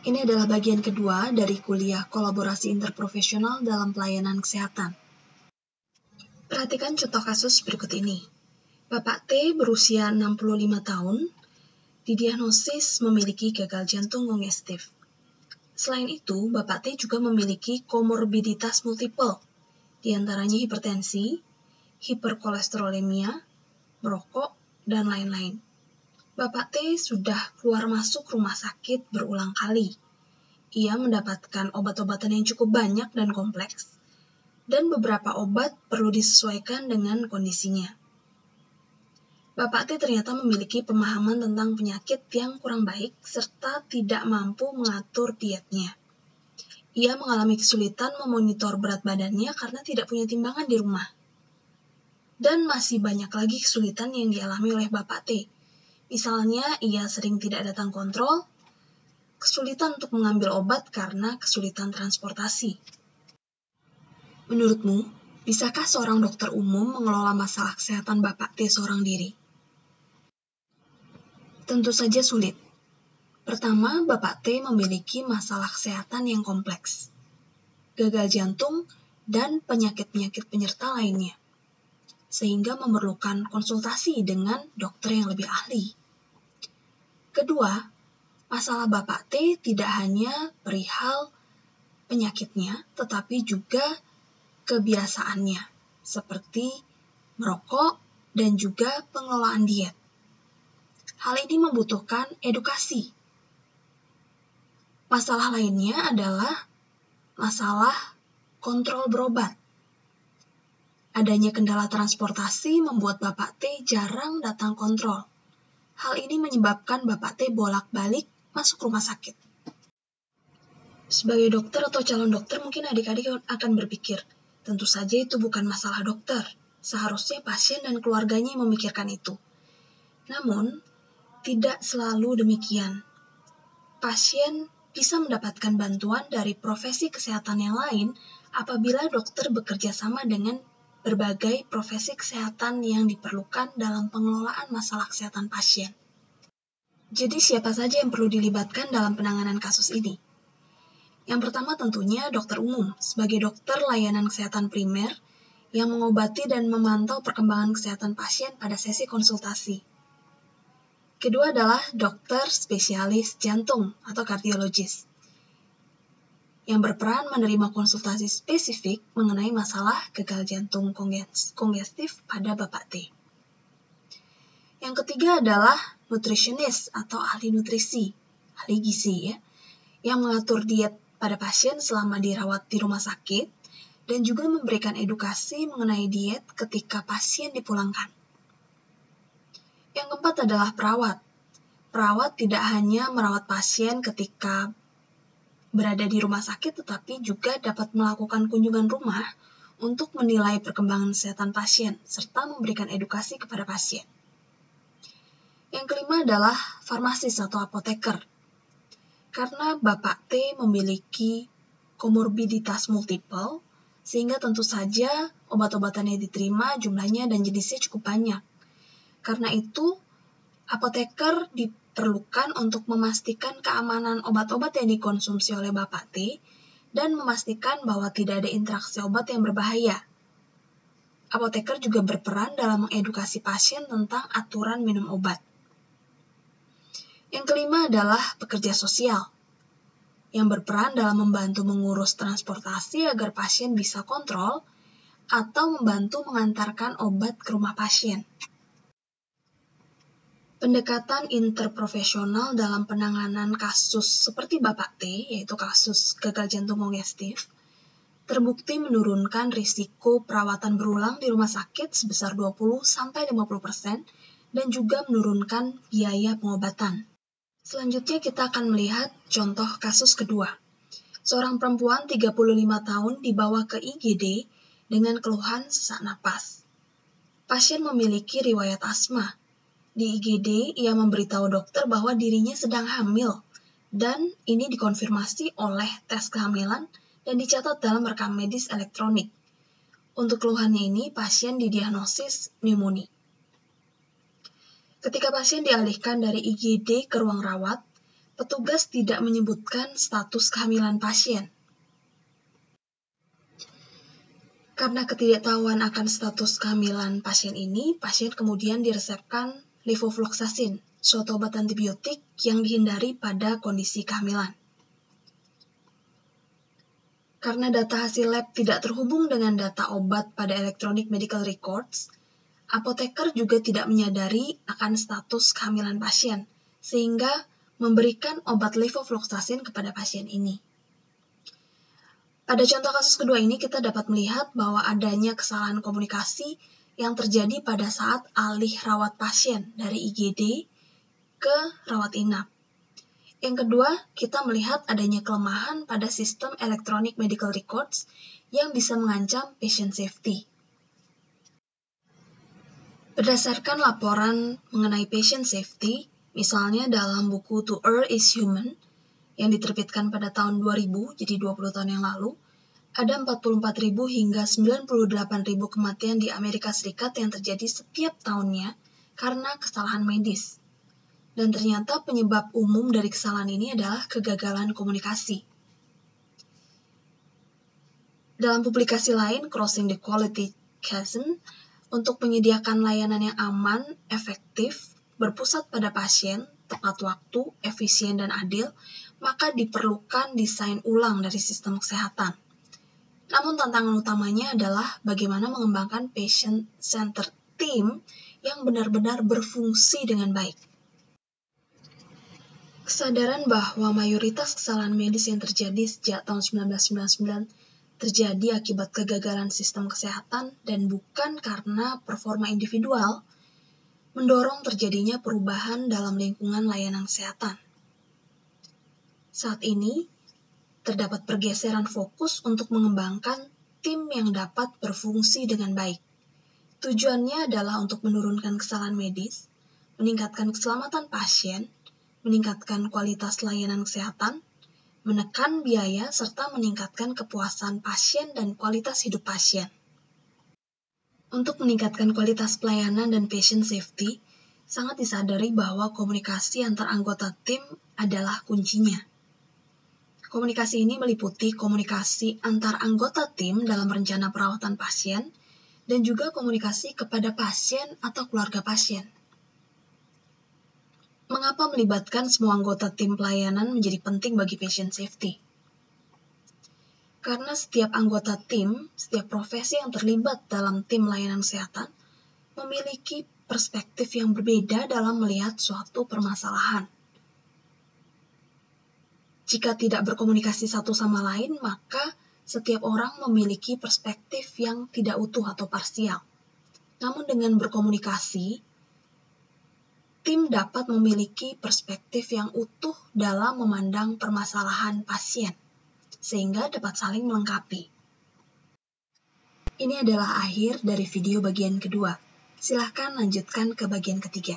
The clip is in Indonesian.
Ini adalah bagian kedua dari kuliah kolaborasi interprofesional dalam pelayanan kesehatan. Perhatikan contoh kasus berikut ini. Bapak T berusia 65 tahun, didiagnosis memiliki gagal jantung kongestif. Selain itu, Bapak T juga memiliki komorbiditas multiple, diantaranya hipertensi, hiperkolesterolemia, merokok, dan lain-lain. Bapak T sudah keluar masuk rumah sakit berulang kali. Ia mendapatkan obat-obatan yang cukup banyak dan kompleks, dan beberapa obat perlu disesuaikan dengan kondisinya. Bapak T ternyata memiliki pemahaman tentang penyakit yang kurang baik serta tidak mampu mengatur dietnya. Ia mengalami kesulitan memonitor berat badannya karena tidak punya timbangan di rumah. Dan masih banyak lagi kesulitan yang dialami oleh Bapak T. Misalnya, ia sering tidak datang kontrol, kesulitan untuk mengambil obat karena kesulitan transportasi. Menurutmu, bisakah seorang dokter umum mengelola masalah kesehatan Bapak T seorang diri? Tentu saja sulit. Pertama, Bapak T memiliki masalah kesehatan yang kompleks, gagal jantung, dan penyakit-penyakit penyerta lainnya, sehingga memerlukan konsultasi dengan dokter yang lebih ahli. Kedua, masalah Bapak T tidak hanya perihal penyakitnya, tetapi juga kebiasaannya, seperti merokok dan juga pengelolaan diet. Hal ini membutuhkan edukasi. Masalah lainnya adalah masalah kontrol berobat. Adanya kendala transportasi membuat Bapak T jarang datang kontrol. Hal ini menyebabkan Bapak T bolak-balik masuk rumah sakit. Sebagai dokter atau calon dokter, mungkin adik-adik akan berpikir, tentu saja itu bukan masalah dokter. Seharusnya pasien dan keluarganya yang memikirkan itu. Namun, tidak selalu demikian. Pasien bisa mendapatkan bantuan dari profesi kesehatan yang lain apabila dokter bekerja sama dengan berbagai profesi kesehatan yang diperlukan dalam pengelolaan masalah kesehatan pasien. Jadi siapa saja yang perlu dilibatkan dalam penanganan kasus ini? Yang pertama tentunya dokter umum, sebagai dokter layanan kesehatan primer yang mengobati dan memantau perkembangan kesehatan pasien pada sesi konsultasi. Kedua adalah dokter spesialis jantung atau kardiologis, yang berperan menerima konsultasi spesifik mengenai masalah gagal jantung kongestif pada Bapak T. Yang ketiga adalah nutritionist atau ahli nutrisi, ahli gizi yang mengatur diet pada pasien selama dirawat di rumah sakit dan juga memberikan edukasi mengenai diet ketika pasien dipulangkan. Yang keempat adalah perawat. Perawat tidak hanya merawat pasien ketika berada di rumah sakit, tetapi juga dapat melakukan kunjungan rumah untuk menilai perkembangan kesehatan pasien, serta memberikan edukasi kepada pasien. Yang kelima adalah farmasis atau apoteker. Karena Bapak T memiliki komorbiditas multiple, sehingga tentu saja obat-obatan yang diterima jumlahnya dan jenisnya cukup banyak. Karena itu, apoteker diperlukan untuk memastikan keamanan obat-obat yang dikonsumsi oleh Bapak T dan memastikan bahwa tidak ada interaksi obat yang berbahaya. Apoteker juga berperan dalam mengedukasi pasien tentang aturan minum obat. Yang kelima adalah pekerja sosial, yang berperan dalam membantu mengurus transportasi agar pasien bisa kontrol atau membantu mengantarkan obat ke rumah pasien. Pendekatan interprofesional dalam penanganan kasus seperti Bapak T, yaitu kasus gagal jantung kongestif, terbukti menurunkan risiko perawatan berulang di rumah sakit sebesar 20-50% dan juga menurunkan biaya pengobatan. Selanjutnya kita akan melihat contoh kasus kedua. Seorang perempuan 35 tahun dibawa ke IGD dengan keluhan sesak napas. Pasien memiliki riwayat asma. Di IGD, ia memberitahu dokter bahwa dirinya sedang hamil, dan ini dikonfirmasi oleh tes kehamilan dan dicatat dalam rekam medis elektronik. Untuk keluhannya ini, pasien didiagnosis pneumonia. Ketika pasien dialihkan dari IGD ke ruang rawat, petugas tidak menyebutkan status kehamilan pasien. Karena ketidaktahuan akan status kehamilan pasien ini, pasien kemudian diresepkan levofloxacin, suatu obat antibiotik yang dihindari pada kondisi kehamilan. Karena data hasil lab tidak terhubung dengan data obat pada electronic medical records, apoteker juga tidak menyadari akan status kehamilan pasien, sehingga memberikan obat levofloxacin kepada pasien ini. Pada contoh kasus kedua ini, kita dapat melihat bahwa adanya kesalahan komunikasi yang terjadi pada saat alih rawat pasien dari IGD ke rawat inap. Yang kedua, kita melihat adanya kelemahan pada sistem electronic medical records yang bisa mengancam patient safety. Berdasarkan laporan mengenai patient safety, misalnya dalam buku To Err is Human, yang diterbitkan pada tahun 2000, jadi 20 tahun yang lalu, ada 44.000 hingga 98.000 kematian di Amerika Serikat yang terjadi setiap tahunnya karena kesalahan medis. Dan ternyata penyebab umum dari kesalahan ini adalah kegagalan komunikasi. Dalam publikasi lain, Crossing the Quality Chasm, untuk menyediakan layanan yang aman, efektif, berpusat pada pasien, tepat waktu, efisien, dan adil, maka diperlukan desain ulang dari sistem kesehatan. Namun tantangan utamanya adalah bagaimana mengembangkan patient-centered team yang benar-benar berfungsi dengan baik. Kesadaran bahwa mayoritas kesalahan medis yang terjadi sejak tahun 1999 terjadi akibat kegagalan sistem kesehatan dan bukan karena performa individual, mendorong terjadinya perubahan dalam lingkungan layanan kesehatan. Saat ini, terdapat pergeseran fokus untuk mengembangkan tim yang dapat berfungsi dengan baik. Tujuannya adalah untuk menurunkan kesalahan medis, meningkatkan keselamatan pasien, meningkatkan kualitas layanan kesehatan, menekan biaya, serta meningkatkan kepuasan pasien dan kualitas hidup pasien. Untuk meningkatkan kualitas pelayanan dan patient safety, sangat disadari bahwa komunikasi antar anggota tim adalah kuncinya. Komunikasi ini meliputi komunikasi antar anggota tim dalam rencana perawatan pasien, dan juga komunikasi kepada pasien atau keluarga pasien. Mengapa melibatkan semua anggota tim pelayanan menjadi penting bagi patient safety? Karena setiap anggota tim, setiap profesi yang terlibat dalam tim layanan kesehatan, memiliki perspektif yang berbeda dalam melihat suatu permasalahan. Jika tidak berkomunikasi satu sama lain, maka setiap orang memiliki perspektif yang tidak utuh atau parsial. Namun dengan berkomunikasi, tim dapat memiliki perspektif yang utuh dalam memandang permasalahan pasien, sehingga dapat saling melengkapi. Ini adalah akhir dari video bagian kedua. Silahkan lanjutkan ke bagian ketiga.